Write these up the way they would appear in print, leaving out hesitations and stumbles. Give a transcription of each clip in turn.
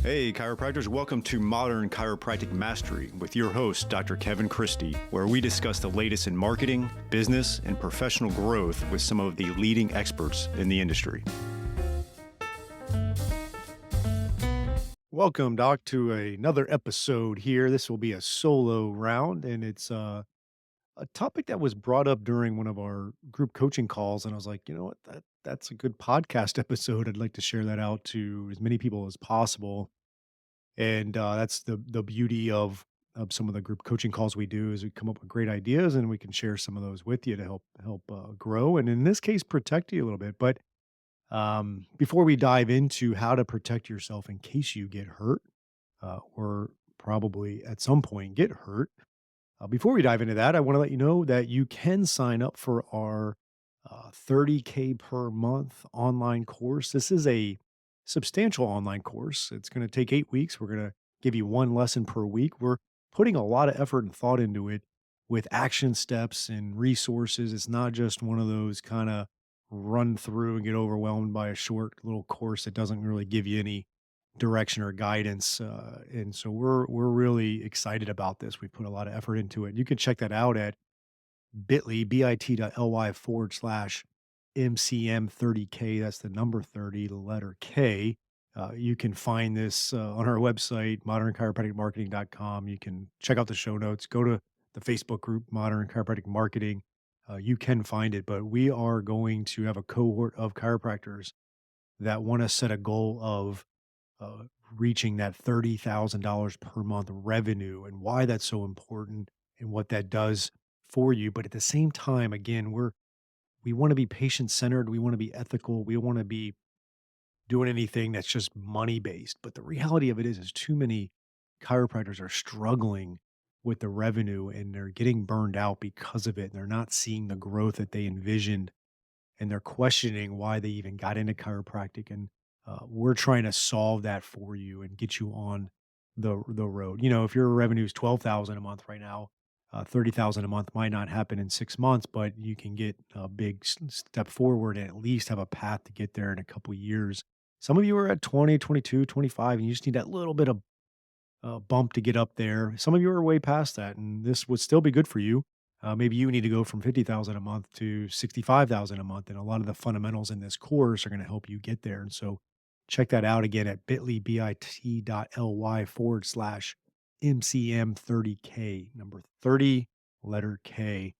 Hey, chiropractors, welcome to Modern Chiropractic Mastery with your host, Dr. Kevin Christie, where we discuss the latest in marketing, business, and professional growth with some of the leading experts in the industry. Welcome, Doc, to another episode here. This will be a solo round, and it's a topic that was brought up during one of our group coaching calls. And I was like, you know what, that's a good podcast episode. I'd like to share that out to as many people as possible. And, that's the beauty of some of the group coaching calls we do is we come up with great ideas and we can share some of those with you to help grow, and in this case, protect you a little bit. But, before we dive into how to protect yourself in case you get hurt, or probably at some point get hurt, before we dive into that, I wanna let you know that you can sign up for our, 30K per month online course. This is a substantial online course. It's gonna take 8 weeks. We're gonna give you 1 lesson per week. We're putting a lot of effort and thought into it with action steps and resources. It's not just one of those kinda run through and get overwhelmed by a short little course that doesn't really give you any direction or guidance. And so we're really excited about this. We put a lot of effort into it. You can check that out at bit.ly/MCM30K. That's the number 30, the letter K. You can find this on our website, modernchiropracticmarketing.com. You can check out the show notes, go to the Facebook group, Modern Chiropractic Marketing. You can find it, but we are going to have a cohort of chiropractors that want to set a goal of uh, reaching that $30,000 per month revenue and why that's so important and what that does for you. But at the same time, again, we want to be patient centered. We want to be ethical. We want to be doing anything that's just money based. But the reality of it is too many chiropractors are struggling with the revenue and they're getting burned out because of it. They're not seeing the growth that they envisioned and they're questioning why they even got into chiropractic. And we're trying to solve that for you and get you on the road. You know, if your revenue is 12,000 a month right now, 30,000 a month might not happen in 6 months, but you can get a big step forward and at least have a path to get there in a couple years. Some of you are at 20, 22, 25, and you just need that little bit of bump to get up there. Some of you are way past that, and this would still be good for you. Maybe you need to go from 50,000 a month to 65,000 a month, and a lot of the fundamentals in this course are going to help you get there. And so, check that out again at bit.ly/MCM30K, number 30, letter K,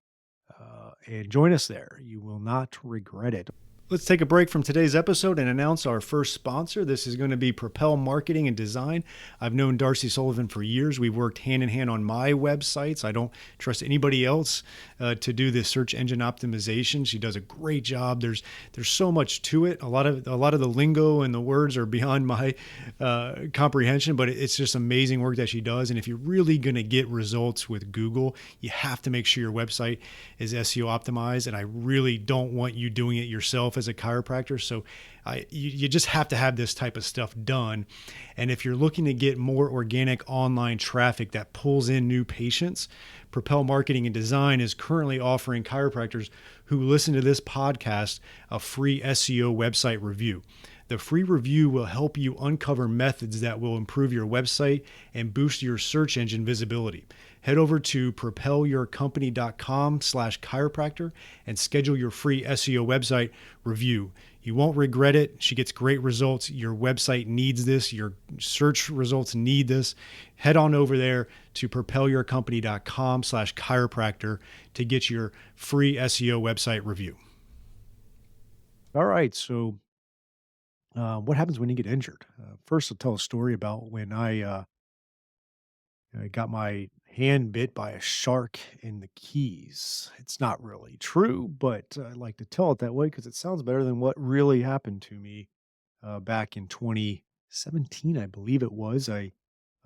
and join us there. You will not regret it. Let's take a break from today's episode and announce our first sponsor. This is going to be Propel Marketing and Design. I've known Darcy Sullivan for years. We've worked hand in hand on my websites. I don't trust anybody else to do this search engine optimization. She does a great job. There's so much to it. A lot of the lingo and the words are beyond my comprehension, but it's just amazing work that she does. And if you're really going to get results with Google, you have to make sure your website is SEO optimized. And I really don't want you doing it yourself as a chiropractor. So you just have to have this type of stuff done. And if you're looking to get more organic online traffic that pulls in new patients, Propel Marketing and Design is currently offering chiropractors who listen to this podcast a free SEO website review. The free review will help you uncover methods that will improve your website and boost your search engine visibility. Head over to propelyourcompany.com/chiropractor and schedule your free SEO website review. You won't regret it. She gets great results. Your website needs this. Your search results need this. Head on over there to propelyourcompany.com/chiropractor to get your free SEO website review. All right. So, what happens when you get injured? First, I'll tell a story about when I got my hand bit by a shark in the Keys. It's not really true, but I like to tell it that way because it sounds better than what really happened to me back in 2017, I believe it was. I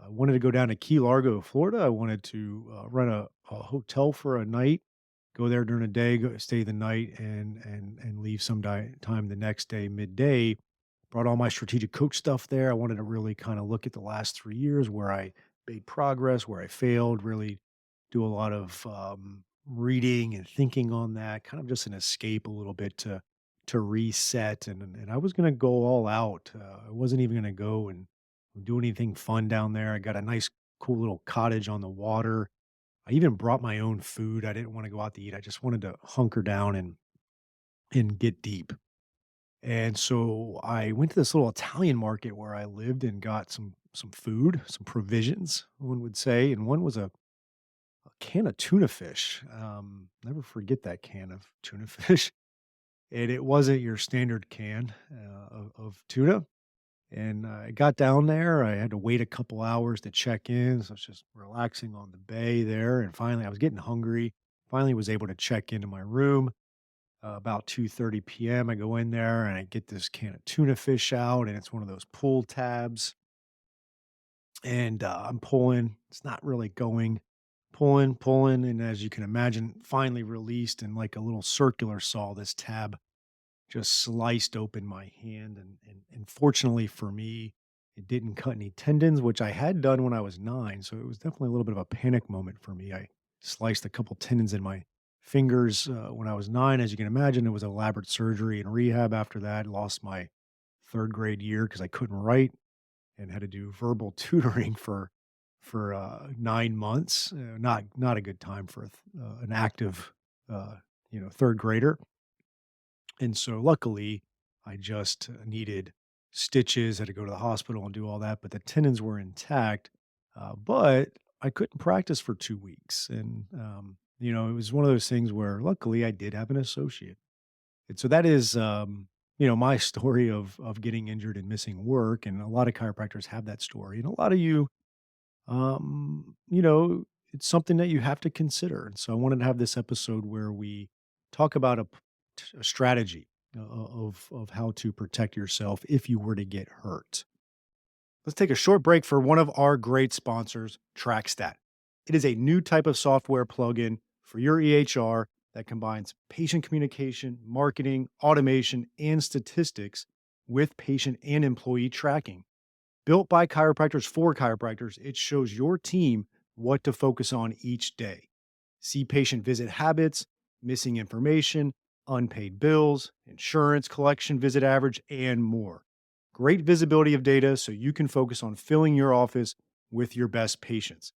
wanted to go down to Key Largo, Florida. I wanted to rent a hotel for a night, go there during the day, stay the night, and leave some time the next day, midday. Brought all my strategic coach stuff there. I wanted to really kind of look at the last 3 years where I made progress, where I failed, really do a lot of reading and thinking on that, kind of just an escape a little bit to reset. And I was going to go all out. I wasn't even going to go and do anything fun down there. I got a nice, cool little cottage on the water. I even brought my own food. I didn't want to go out to eat. I just wanted to hunker down and get deep. And so I went to this little Italian market where I lived and got some food, some provisions, one would say, and one was a can of tuna fish. Never forget that can of tuna fish. And it wasn't your standard can of tuna. And I got down there. I had to wait a couple hours to check in. So I was just relaxing on the bay there. And finally, I was getting hungry. Finally, was able to check into my room about 2:30 p.m. I go in there and I get this can of tuna fish out, and it's one of those pull tabs. And I'm pulling. It's not really going. Pulling, pulling, and as you can imagine, finally released in like a little circular saw. This tab just sliced open my hand, and fortunately for me, it didn't cut any tendons, which I had done when I was 9, so it was definitely a little bit of a panic moment for me. I sliced a couple tendons in my fingers, when I was 9. As you can imagine, it was elaborate surgery and rehab after that. Lost my 3rd grade year because I couldn't write and had to do verbal tutoring for 9 months. Not a good time for an active, uh, 3rd grader. And so luckily, I just needed stitches, had to go to the hospital and do all that, but the tendons were intact. But I couldn't practice for 2 weeks. And, it was one of those things where luckily I did have an associate. And so that is, my story of getting injured and missing work. And a lot of chiropractors have that story. And a lot of you, it's something that you have to consider. And so I wanted to have this episode where we talk about a strategy of how to protect yourself if you were to get hurt. Let's take a short break for one of our great sponsors, TrackStat. It is a new type of software plugin for your EHR that combines patient communication, marketing, automation, and statistics with patient and employee tracking. Built by chiropractors for chiropractors, it shows your team what to focus on each day. See patient visit habits, missing information, unpaid bills, insurance collection visit average, and more. Great visibility of data so you can focus on filling your office with your best patients.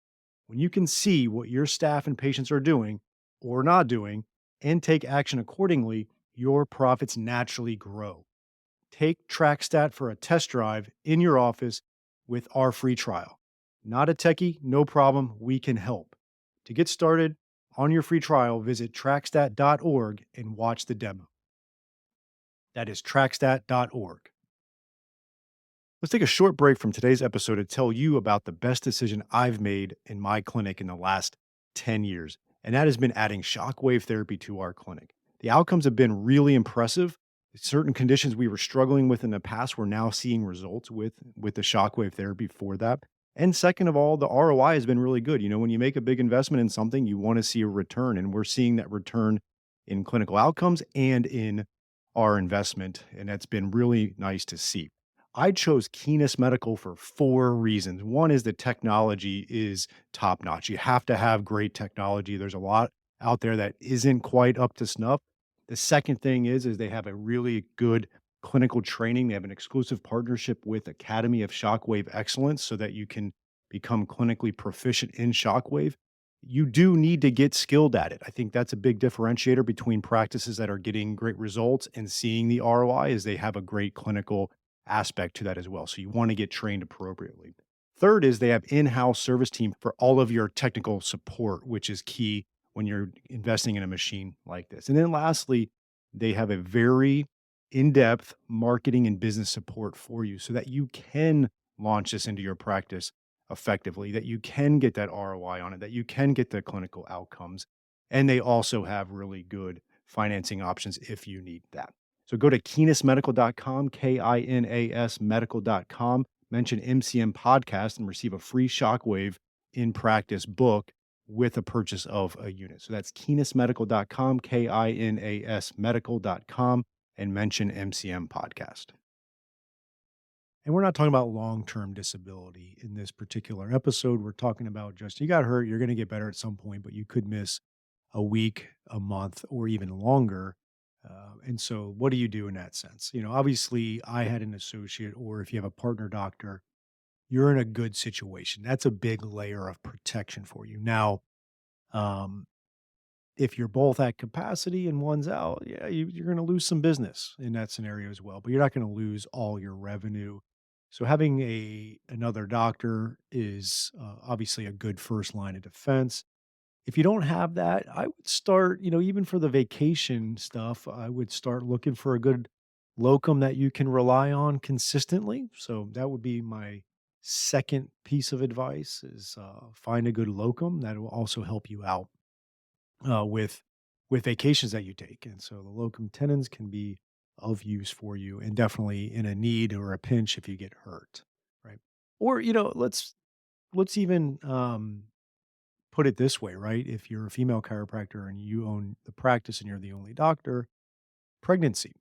When you can see what your staff and patients are doing or not doing and take action accordingly, your profits naturally grow. Take TrackStat for a test drive in your office with our free trial. Not a techie? No problem. We can help. To get started on your free trial, visit trackstat.org and watch the demo. That is trackstat.org. Let's take a short break from today's episode to tell you about the best decision I've made in my clinic in the last 10 years, and that has been adding shockwave therapy to our clinic. The outcomes have been really impressive. Certain conditions we were struggling with in the past, we're now seeing results with the shockwave therapy for that. And second of all, the ROI has been really good. When you make a big investment in something, you want to see a return, and we're seeing that return in clinical outcomes and in our investment, and that's been really nice to see. I chose Keenest Medical for 4 reasons. One is the technology is top notch. You have to have great technology. There's a lot out there that isn't quite up to snuff. The second thing is they have a really good clinical training. They have an exclusive partnership with Academy of Shockwave Excellence so that you can become clinically proficient in shockwave. You do need to get skilled at it. I think that's a big differentiator between practices that are getting great results and seeing the ROI is they have a great clinical aspect to that as well. So you want to get trained appropriately. Third is they have in-house service team for all of your technical support, which is key when you're investing in a machine like this. And then lastly, they have a very in-depth marketing and business support for you so that you can launch this into your practice effectively, that you can get that ROI on it, that you can get the clinical outcomes. And they also have really good financing options if you need that. So go to kinasmedical.com, KINAS medical.com, mention MCM podcast and receive a free shockwave in practice book with a purchase of a unit. So that's kinasmedical.com, KINAS medical.com, and mention MCM podcast. And we're not talking about long-term disability in this particular episode. We're talking about just you got hurt, you're going to get better at some point, but you could miss a week, a month, or even longer. And so, what do you do in that sense? Obviously, I had an associate, or if you have a partner doctor, you're in a good situation. That's a big layer of protection for you. Now, um, if you're both at capacity and one's out, yeah, you're going to lose some business in that scenario as well, but you're not going to lose all your revenue. So having another doctor is obviously a good first line of defense. If you don't have that, I would start, even for the vacation stuff, I would start looking for a good locum that you can rely on consistently. So that would be my second piece of advice is find a good locum that will also help you out with vacations that you take. And so the locum tenens can be of use for you and definitely in a need or a pinch if you get hurt, right? Or, let's even put it this way, right? If you're a female chiropractor and you own the practice and you're the only doctor, pregnancy.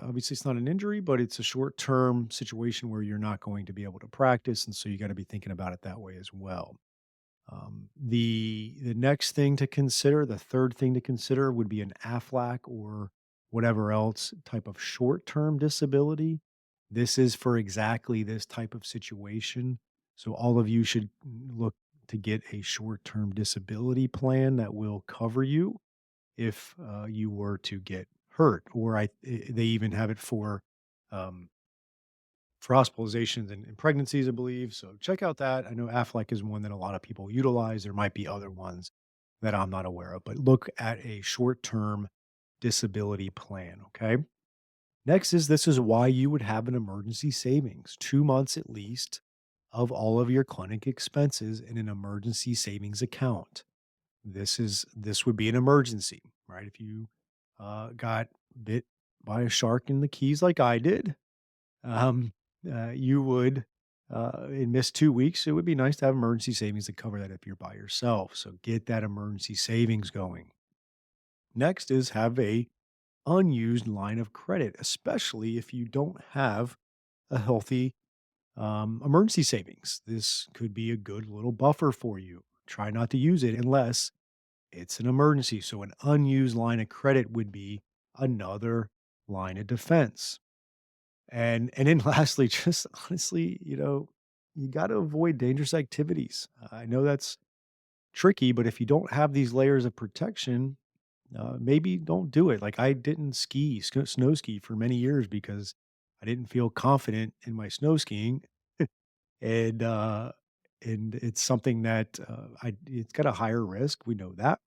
Obviously, it's not an injury, but it's a short term situation where you're not going to be able to practice. And so you got to be thinking about it that way as well. The next thing to consider, the third thing to consider would be an AFLAC or whatever else type of short-term disability. This is for exactly this type of situation. So all of you should look to get a short-term disability plan that will cover you if you were to get hurt, or they even have it um, for hospitalizations and pregnancies, I believe. So check out that. I know Aflac is one that a lot of people utilize. There might be other ones that I'm not aware of, but look at a short term disability plan. Okay. Next is this is why you would have an emergency savings, 2 months at least of all of your clinic expenses in an emergency savings account. This would be an emergency, right? If you got bit by a shark in the Keys like I did, um, you would, and miss 2 weeks, it would be nice to have emergency savings to cover that if you're by yourself. So get that emergency savings going. Next is have a unused line of credit, especially if you don't have a healthy emergency savings. This could be a good little buffer for you. Try not to use it unless it's an emergency. So an unused line of credit would be another line of defense. And then lastly, just honestly, you got to avoid dangerous activities. I know that's tricky, but if you don't have these layers of protection, maybe don't do it. Like I didn't snow ski for many years because I didn't feel confident in my snow skiing, and and it's something that it's got a higher risk. We know that,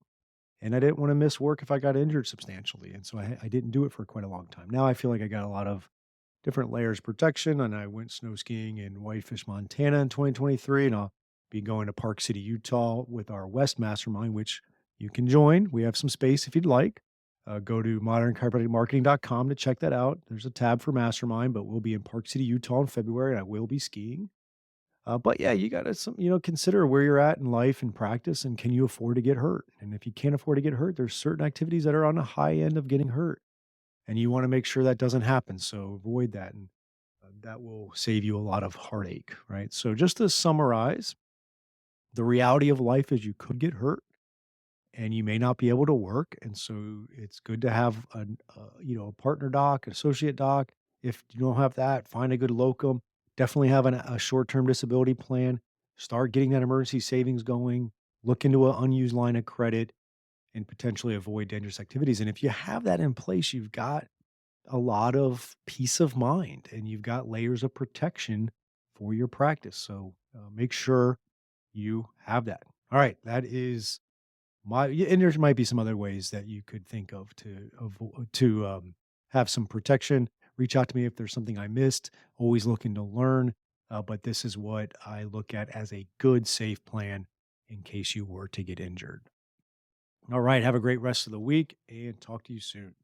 and I didn't want to miss work if I got injured substantially, and so I didn't do it for quite a long time. Now I feel like I got a lot of different layers of protection. And I went snow skiing in Whitefish, Montana in 2023. And I'll be going to Park City, Utah with our West Mastermind, which you can join. We have some space if you'd like. Go to modernchiropracticmarketing.com to check that out. There's a tab for Mastermind, but we'll be in Park City, Utah in February, and I will be skiing. But yeah, you got to consider where you're at in life and practice, and can you afford to get hurt? And if you can't afford to get hurt, there's certain activities that are on the high end of getting hurt, and you want to make sure that doesn't happen. So avoid that. And that will save you a lot of heartache, right? So just to summarize, the reality of life is you could get hurt and you may not be able to work. And so it's good to have a partner doc, an associate doc. If you don't have that, find a good locum. Definitely have a short-term disability plan. Start getting that emergency savings going. Look into an unused line of credit and potentially avoid dangerous activities. And if you have that in place, you've got a lot of peace of mind and you've got layers of protection for your practice. So make sure you have that. All right. That is and there might be some other ways that you could think of to have some protection. Reach out to me if there's something I missed. Always looking to learn. But this is what I look at as a good, safe plan in case you were to get injured. All right. Have a great rest of the week and talk to you soon.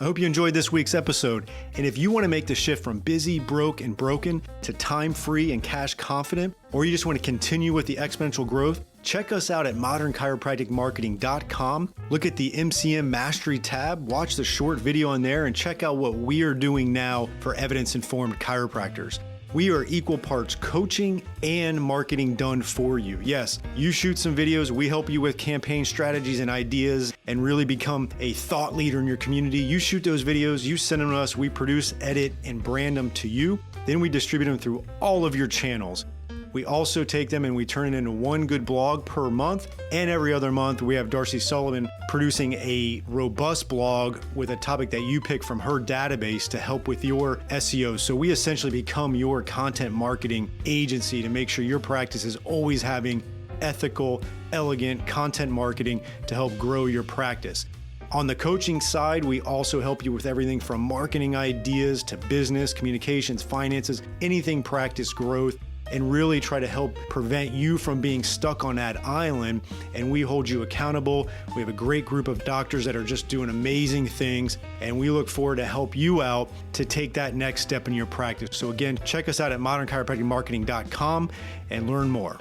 I hope you enjoyed this week's episode. And if you want to make the shift from busy, broke, and broken to time-free and cash-confident, or you just want to continue with the exponential growth, check us out at modernchiropracticmarketing.com. Look at the MCM Mastery tab, watch the short video on there, and check out what we are doing now for evidence-informed chiropractors. We are equal parts coaching and marketing done for you. Yes, you shoot some videos, we help you with campaign strategies and ideas and really become a thought leader in your community. You shoot those videos, you send them to us, we produce, edit, and brand them to you. Then we distribute them through all of your channels. We also take them and we turn it into one good blog per month. And every other month, we have Darcy Sullivan producing a robust blog with a topic that you pick from her database to help with your SEO. So we essentially become your content marketing agency to make sure your practice is always having ethical, elegant content marketing to help grow your practice. On the coaching side, we also help you with everything from marketing ideas to business, communications, finances, anything practice growth, and really try to help prevent you from being stuck on that island. And we hold you accountable. We have a great group of doctors that are just doing amazing things, and we look forward to help you out to take that next step in your practice. So again, check us out at modernchiropracticmarketing.com and learn more.